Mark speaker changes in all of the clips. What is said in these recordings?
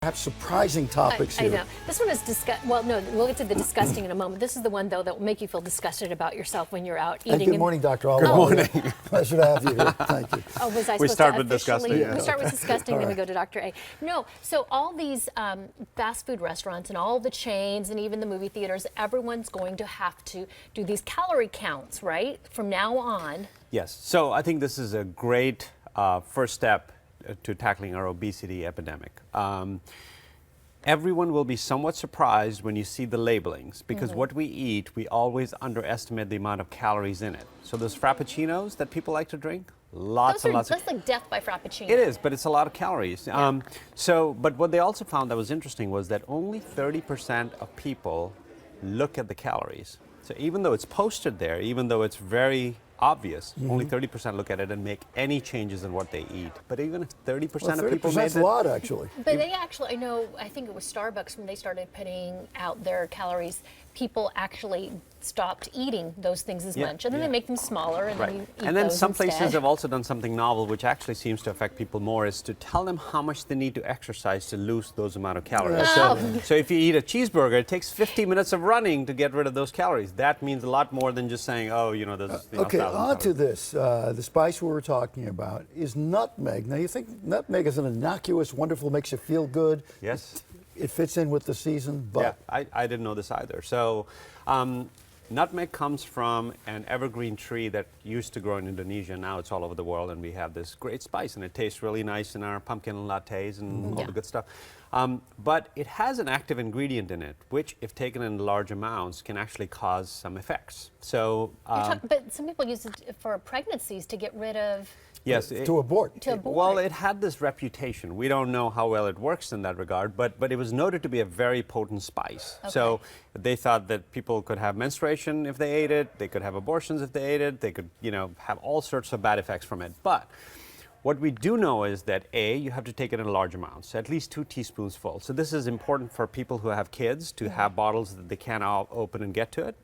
Speaker 1: perhaps surprising topics
Speaker 2: I
Speaker 1: here.
Speaker 2: know. This one is well, no, we'll get to the disgusting in a moment. This is the one, though, that will make you feel disgusted about yourself when you're out eating.
Speaker 1: And good morning, Dr. Ahluwalia.
Speaker 3: Good morning.
Speaker 1: Pleasure to have you here. Thank you.
Speaker 2: Oh, was I
Speaker 3: We
Speaker 2: supposed
Speaker 3: start
Speaker 2: to
Speaker 3: with
Speaker 2: officially-
Speaker 3: disgusting, yeah.
Speaker 2: We start with disgusting,
Speaker 1: All
Speaker 2: then we
Speaker 1: right.
Speaker 2: go to Dr. A. No, so all these fast food restaurants and all the chains and even the movie theaters, everyone's going to have to do these calorie counts, right? From now on.
Speaker 3: Yes. So I think this is a great first step to tackling our obesity epidemic. Everyone will be somewhat surprised when you see the labelings because what we eat, we always underestimate the amount of calories in it. So those frappuccinos that people like to drink, lots and lots of...
Speaker 2: That's like death by frappuccino.
Speaker 3: It is, but it's a lot of calories.
Speaker 2: Yeah.
Speaker 3: But what they also found that was interesting was that only 30% of people look at the calories. So even though it's posted there, even though it's very obvious, only 30% look at it and make any changes in what they eat. But even if 30% of people made
Speaker 1: that's a lot, actually.
Speaker 2: But they actually, I think it was Starbucks when they started putting out their calories, people actually stopped eating those things as much. And then they make them smaller and then you eat
Speaker 3: And then
Speaker 2: those
Speaker 3: some
Speaker 2: instead.
Speaker 3: places have also done something novel, which actually seems to affect people more, is to tell them how much they need to exercise to lose those amount of calories. So if you eat a cheeseburger, it takes 50 minutes of running to get rid of those calories. That means a lot more than just saying, oh, you know, there's
Speaker 1: Okay,
Speaker 3: 1,000
Speaker 1: on to
Speaker 3: calories.
Speaker 1: this. The spice we were talking about is nutmeg. Now, you think nutmeg is an innocuous, wonderful, makes you feel good.
Speaker 3: Yes.
Speaker 1: It fits in with the season, but
Speaker 3: Yeah, I didn't know this either. So nutmeg comes from an evergreen tree that used to grow in Indonesia. Now it's all over the world, and we have this great spice, and it tastes really nice in our pumpkin lattes and all the good stuff. But it has an active ingredient in it, which, if taken in large amounts, can actually cause some effects. So,
Speaker 2: But some people use it for pregnancies to get rid of...
Speaker 3: yes,
Speaker 1: to abort.
Speaker 2: To abort.
Speaker 3: Well, it had this reputation. We don't know how well it works in that regard, but it was noted to be a very potent spice.
Speaker 2: Okay.
Speaker 3: So they thought that people could have menstruation if they ate it, they could have abortions if they ate it, they could, have all sorts of bad effects from it. But what we do know is that A, you have to take it in large amounts, at least 2 teaspoons full. So this is important for people who have kids to have bottles that they can't open and get to it.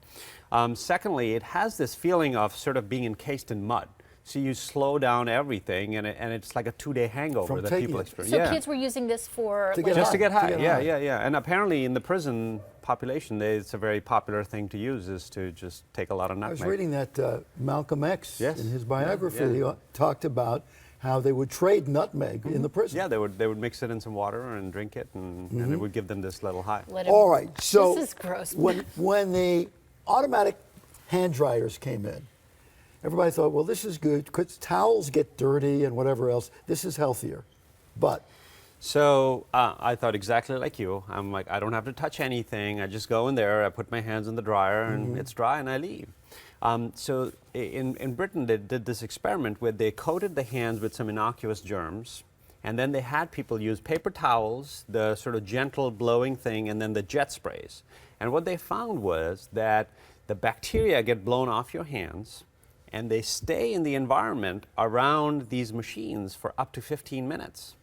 Speaker 3: Secondly, it has this feeling of sort of being encased in mud. So you slow down everything, and it's like a 2-day hangover
Speaker 1: From
Speaker 3: that
Speaker 1: taking
Speaker 3: people
Speaker 1: it.
Speaker 3: experience.
Speaker 2: So
Speaker 3: Yeah.
Speaker 2: kids were using this for...
Speaker 1: To get
Speaker 3: Just to get high,
Speaker 1: To get
Speaker 3: yeah,
Speaker 1: high.
Speaker 3: yeah. And apparently in the prison population, it's a very popular thing to use, is to just take a lot of
Speaker 1: I
Speaker 3: nutmeg.
Speaker 1: was reading that Malcolm X,
Speaker 3: Yes.
Speaker 1: in his biography,
Speaker 3: Yeah.
Speaker 1: he talked about how they would trade nutmeg in the prison.
Speaker 3: Yeah, they would mix it in some water and drink it, and it would give them this little high.
Speaker 2: Let 'em-
Speaker 1: All right, so
Speaker 2: This is gross.
Speaker 1: when the automatic hand dryers came in, everybody thought, well, this is good because towels get dirty and whatever else. This is healthier. But
Speaker 3: So I thought exactly like you. I'm like, I don't have to touch anything. I just go in there, I put my hands in the dryer, and it's dry, and I leave. So in Britain, they did this experiment where they coated the hands with some innocuous germs, and then they had people use paper towels, the sort of gentle blowing thing, and then the jet sprays. And what they found was that the bacteria get blown off your hands, and they stay in the environment around these machines for up to 15 minutes.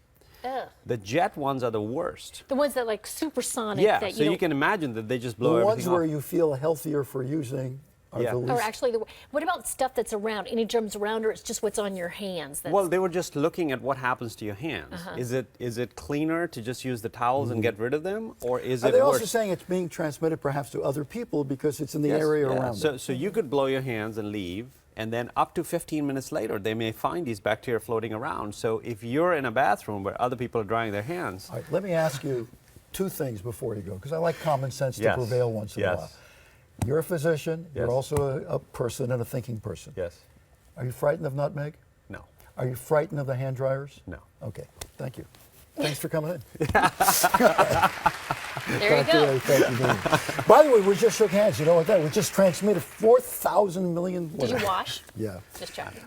Speaker 2: Ugh.
Speaker 3: The jet ones are the worst.
Speaker 2: The ones that like supersonic
Speaker 3: Yeah,
Speaker 2: that
Speaker 3: so you can imagine that they just blow
Speaker 1: the ones
Speaker 3: everything
Speaker 1: where
Speaker 3: off.
Speaker 1: you feel healthier for using are
Speaker 3: Yeah.
Speaker 1: the least.
Speaker 2: Or actually, what about stuff that's around? Any germs around, or it's just what's on your hands? That's,
Speaker 3: Well, they were just looking at what happens to your hands. Is it cleaner to just use the towels and get rid of them, or is
Speaker 1: Are
Speaker 3: it
Speaker 1: they
Speaker 3: worse?
Speaker 1: also saying it's being transmitted perhaps to other people because it's in the area around them?
Speaker 3: So you could blow your hands and leave, and then up to 15 minutes later, they may find these bacteria floating around. So if you're in a bathroom where other people are drying their hands,
Speaker 1: All right, let me ask you 2 things before you go, because I like common sense to
Speaker 3: Yes.
Speaker 1: prevail once in a
Speaker 3: Yes.
Speaker 1: while. You're a physician.
Speaker 3: Yes.
Speaker 1: You're also a person and a thinking person.
Speaker 3: yes,
Speaker 1: Are you frightened of nutmeg?
Speaker 3: no,
Speaker 1: Are you frightened of the hand dryers?
Speaker 3: no.
Speaker 1: Okay, thank you. Thanks for coming in.
Speaker 2: there you go.
Speaker 1: Thank you very much. By the way, we just shook hands. You know what that? We just transmitted 4,000 million.
Speaker 2: Did you wash?
Speaker 1: Yeah.
Speaker 2: Just checking.